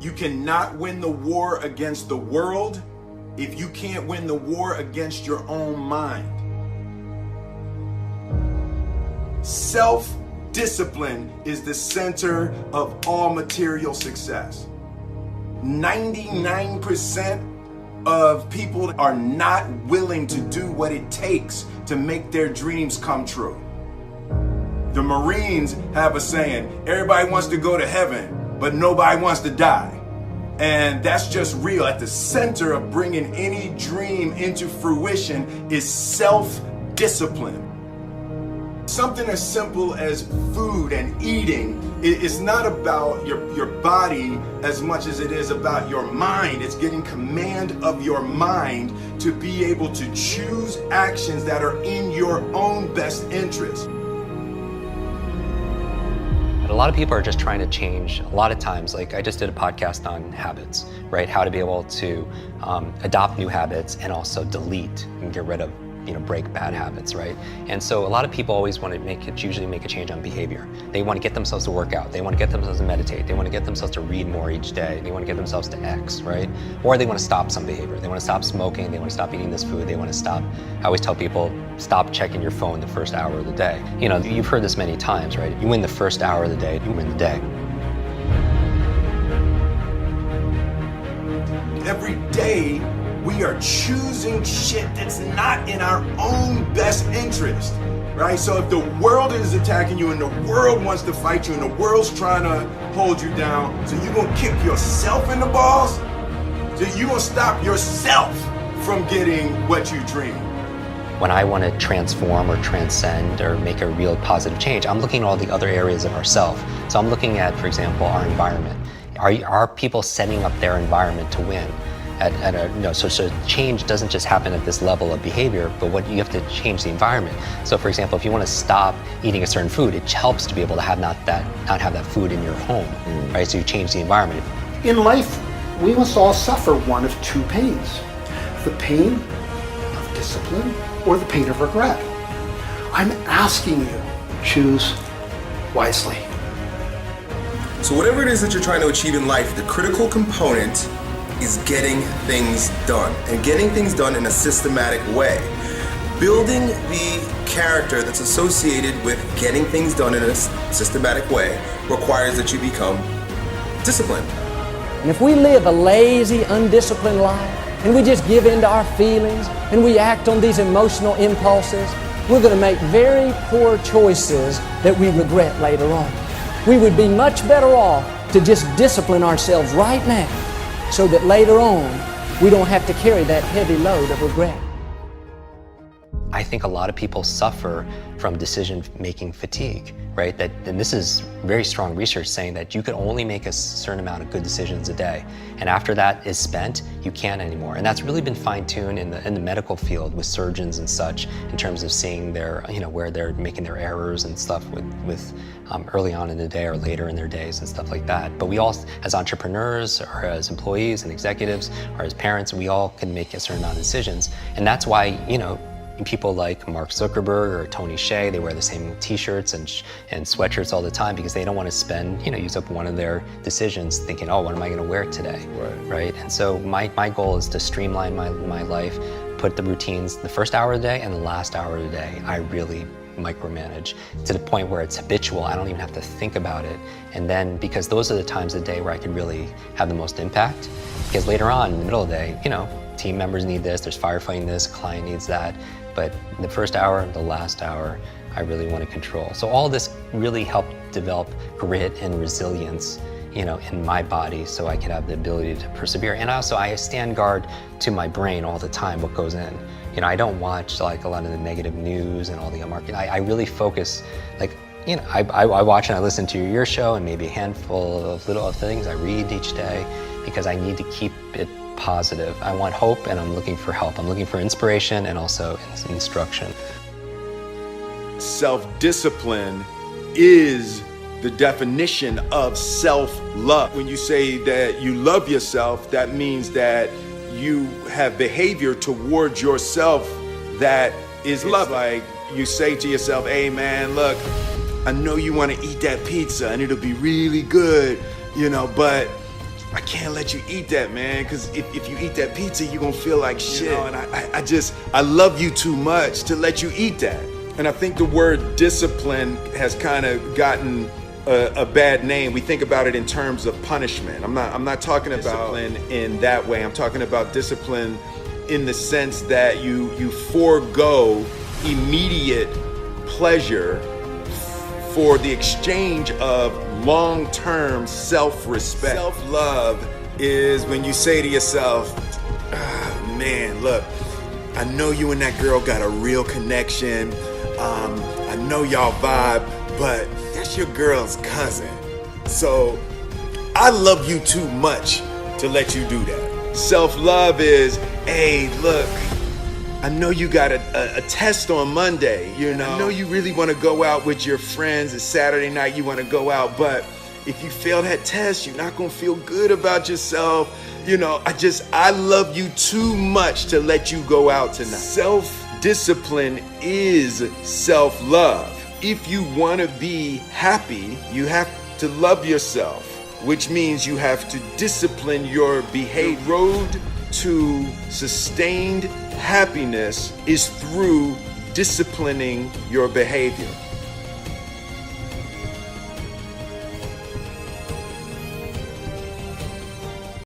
You cannot win the war against the world if you can't win the war against your own mind. Self-discipline is the center of all material success. 99% of people are not willing to do what it takes to make their dreams come true. The Marines have a saying, everybody wants to go to heaven, but nobody wants to die. And that's just real. At the center of bringing any dream into fruition is self-discipline. Something as simple as food and eating is not about your body as much as it is about your mind. It's getting command of your mind to be able to choose actions that are in your own best interest. A lot of people are just trying to change. A lot of times, like I just did a podcast on habits, right? How to be able to adopt new habits and also delete and get rid of, break bad habits, right? And so a lot of people always want to usually make a change on behavior. They want to get themselves to work out. They want to get themselves to meditate. They want to get themselves to read more each day. They want to get themselves to X, right? Or they want to stop some behavior. They want to stop smoking. They want to stop eating this food. They want to stop, I always tell people, stop checking your phone the first hour of the day. You've heard this many times, right? You win the first hour of the day, you win the day. Every day, we are choosing shit that's not in our own best interest, right? So if the world is attacking you and the world wants to fight you and the world's trying to hold you down, so you're gonna kick yourself in the balls? So you're gonna stop yourself from getting what you dream. When I want to transform or transcend or make a real positive change, I'm looking at all the other areas of ourself. So I'm looking at, for example, our environment. Are people setting up their environment to win? So change doesn't just happen at this level of behavior, but you have to change the environment. So for example, if you want to stop eating a certain food, it helps to be able to have not have that food in your home, right? So you change the environment. In life, we must all suffer one of two pains: the pain of discipline or the pain of regret. I'm asking you, choose wisely. So whatever it is that you're trying to achieve in life, the critical component is getting things done, and getting things done in a systematic way. Building the character that's associated with getting things done in a systematic way requires that you become disciplined. And if we live a lazy, undisciplined life, and we just give in to our feelings, and we act on these emotional impulses, we're going to make very poor choices that we regret later on. We would be much better off to just discipline ourselves right now, so that later on, we don't have to carry that heavy load of regret. I think a lot of people suffer from decision-making fatigue, right? And this is very strong research saying that you can only make a certain amount of good decisions a day. And after that is spent, you can't anymore. And that's really been fine-tuned in the medical field with surgeons and such, in terms of seeing their, where they're making their errors and stuff with early on in the day or later in their days and stuff like that. But we all, as entrepreneurs or as employees and executives or as parents, we all can make a certain amount of decisions. And that's why, people like Mark Zuckerberg or Tony Hsieh, they wear the same t-shirts and sweatshirts all the time because they don't want to spend, use up one of their decisions thinking, oh, what am I going to wear today? Right? And so my goal is to streamline my life, put the routines, the first hour of the day and the last hour of the day, I really micromanage to the point where it's habitual. I don't even have to think about it. And then, because those are the times of the day where I can really have the most impact, because later on in the middle of the day, team members need this, there's firefighting this, client needs that. But the first hour, the last hour, I really want to control. So all this really helped develop grit and resilience, in my body, so I could have the ability to persevere. And also, I stand guard to my brain all the time, what goes in. I don't watch like a lot of the negative news and all the market. I really focus, I watch and I listen to your show and maybe a handful of little things I read each day, because I need to keep it positive. I want hope and I'm looking for help. I'm looking for inspiration and also instruction. Self-discipline is the definition of self-love. When you say that you love yourself, that means that you have behavior towards yourself that is love. Like you say to yourself, hey man, look, I know you want to eat that pizza and it'll be really good, but I can't let you eat that, man, because if you eat that pizza, you're gonna feel like shit. You know, and I love you too much to let you eat that. And I think the word discipline has kind of gotten a bad name. We think about it in terms of punishment. I'm not talking about discipline in that way. I'm talking about discipline in the sense that you forego immediate pleasure for the exchange of long-term self-respect. Self-love is when you say to yourself, man, look, I know you and that girl got a real connection. I know y'all vibe, but that's your girl's cousin. So I love you too much to let you do that. Self-love is, hey, look, I know you got a test on Monday, you know. I know you really want to go out with your friends. It's Saturday night, you want to go out, but if you fail that test, you're not going to feel good about yourself. You know, I love you too much to let you go out tonight. Self-discipline is self-love. If you want to be happy, you have to love yourself, which means you have to discipline your behavior. The road to sustained happiness is through disciplining your behavior.